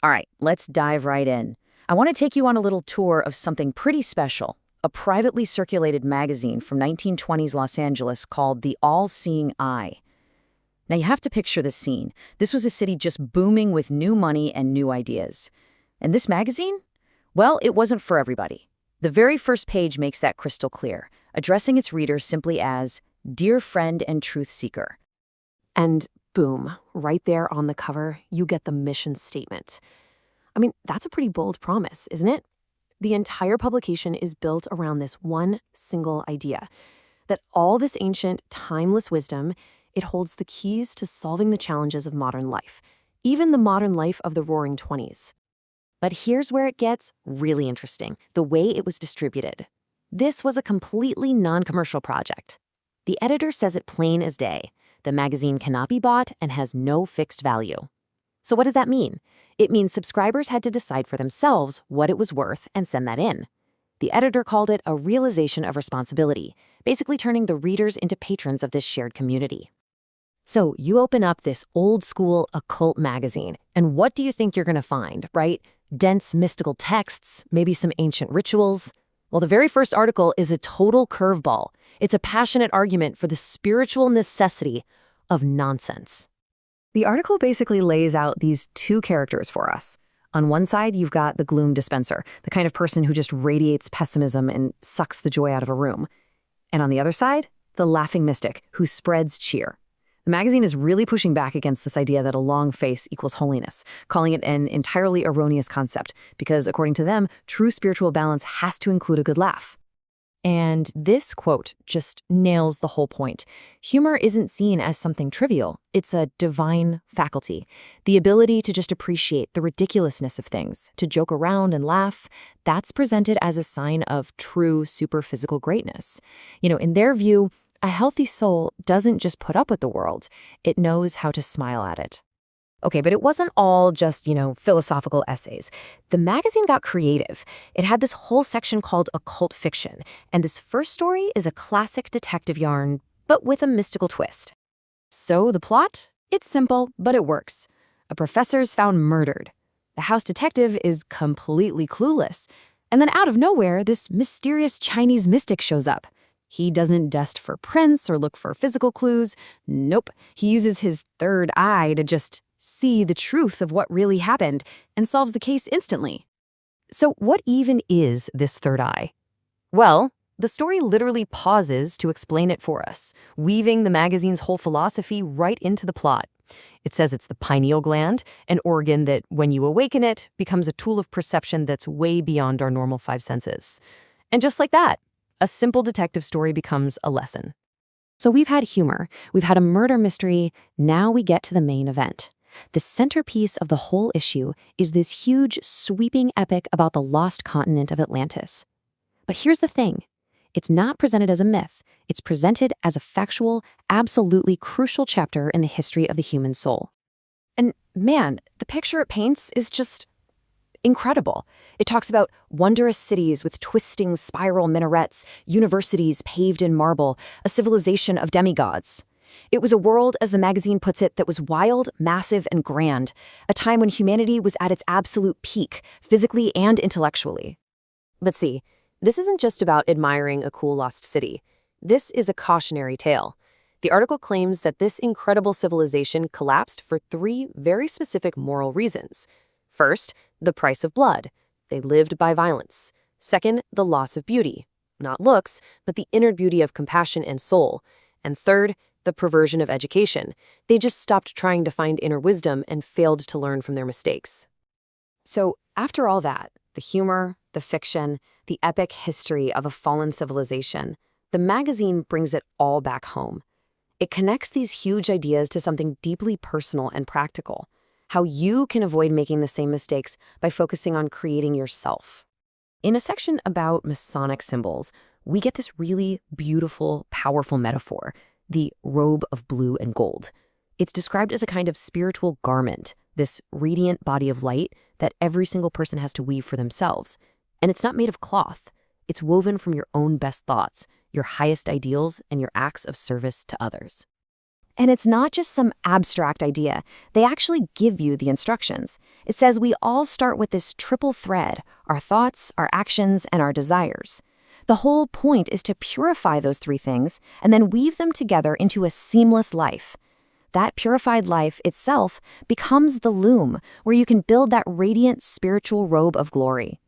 All right, let's dive right in. I want to take you on a little tour of something pretty special, a privately circulated magazine from 1920s Los Angeles called The All-Seeing Eye. Now you have to picture this scene. This was a city just booming with new money and new ideas. And this magazine? Well, it wasn't for everybody. The very first page makes that crystal clear, addressing its readers simply as, "Dear friend and truth seeker." And boom, right there on the cover, you get the mission statement. I mean, that's a pretty bold promise, isn't it? The entire publication is built around this one single idea, that all this ancient, timeless wisdom, it holds the keys to solving the challenges of modern life, even the modern life of the Roaring '20s. But here's where it gets really interesting, the way it was distributed. This was a completely non-commercial project. The editor says it plain as day. The magazine cannot be bought and has no fixed value. So what does that mean? It means subscribers had to decide for themselves what it was worth and send that in. The editor called it a realization of responsibility, basically turning the readers into patrons of this shared community. So you open up this old-school occult magazine, and what do you think you're going to find, right? Dense mystical texts, maybe some ancient rituals. Well, the very first article is a total curveball. It's a passionate argument for the spiritual necessity of nonsense. The article basically lays out these two characters for us. On one side, you've got the gloom dispenser, the kind of person who just radiates pessimism and sucks the joy out of a room. And on the other side, the laughing mystic who spreads cheer. The magazine is really pushing back against this idea that a long face equals holiness, calling it an entirely erroneous concept, because according to them, true spiritual balance has to include a good laugh. And this quote just nails the whole point. Humor isn't seen as something trivial. It's a divine faculty. The ability to just appreciate the ridiculousness of things, to joke around and laugh, that's presented as a sign of true superphysical greatness. In their view, a healthy soul doesn't just put up with the world. It knows how to smile at it. Okay, but it wasn't all just, philosophical essays. The magazine got creative. It had this whole section called occult fiction, and this first story is a classic detective yarn, but with a mystical twist. So the plot? It's simple, but it works. A professor's found murdered. The house detective is completely clueless. And then out of nowhere, this mysterious Chinese mystic shows up. He doesn't dust for prints or look for physical clues. Nope, he uses his third eye to just see the truth of what really happened and solves the case instantly. So what even is this third eye? Well, the story literally pauses to explain it for us, weaving the magazine's whole philosophy right into the plot. It says it's the pineal gland, an organ that, when you awaken it, becomes a tool of perception that's way beyond our normal five senses. And just like that, a simple detective story becomes a lesson. So we've had humor, we've had a murder mystery, now we get to the main event. The centerpiece of the whole issue is this huge, sweeping epic about the lost continent of Atlantis. But here's the thing. It's not presented as a myth. It's presented as a factual, absolutely crucial chapter in the history of the human soul. And man, the picture it paints is just incredible. It talks about wondrous cities with twisting spiral minarets, universities paved in marble, a civilization of demigods. It was a world, as the magazine puts it, that was wild, massive, and grand, a time when humanity was at its absolute peak, physically and intellectually. But see, this isn't just about admiring a cool lost city. This is a cautionary tale. The article claims that this incredible civilization collapsed for three very specific moral reasons. First, the price of blood. They lived by violence. Second, the loss of beauty. Not looks, but the inner beauty of compassion and soul. And third, the perversion of education. They just stopped trying to find inner wisdom and failed to learn from their mistakes. So after all that, the humor, the fiction, the epic history of a fallen civilization, the magazine brings it all back home. It connects these huge ideas to something deeply personal and practical, how you can avoid making the same mistakes by focusing on creating yourself. In a section about Masonic symbols, we get this really beautiful, powerful metaphor, the robe of blue and gold. It's described as a kind of spiritual garment, this radiant body of light that every single person has to weave for themselves. And it's not made of cloth. It's woven from your own best thoughts, your highest ideals, and your acts of service to others. And it's not just some abstract idea. They actually give you the instructions. It says we all start with this triple thread: our thoughts, our actions, and our desires. The whole point is to purify those three things and then weave them together into a seamless life. That purified life itself becomes the loom, where you can build that radiant spiritual robe of glory.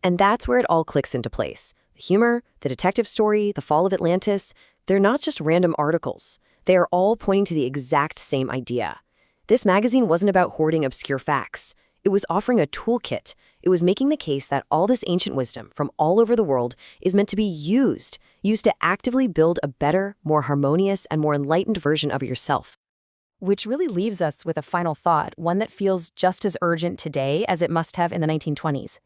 And that's where it all clicks into place. The humor, the detective story, the fall of Atlantis, they're not just random articles. They are all pointing to the exact same idea. This magazine wasn't about hoarding obscure facts. It was offering a toolkit. It was making the case that all this ancient wisdom from all over the world is meant to be used to actively build a better, more harmonious, and more enlightened version of yourself. Which really leaves us with a final thought, one that feels just as urgent today as it must have in the 1920s.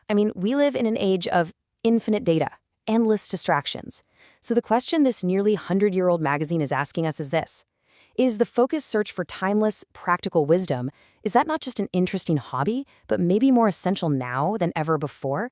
I mean, we live in an age of infinite data, endless distractions. So the question this nearly 100-year-old magazine is asking us is this: is the focused search for timeless, practical wisdom, is that not just an interesting hobby, but maybe more essential now than ever before?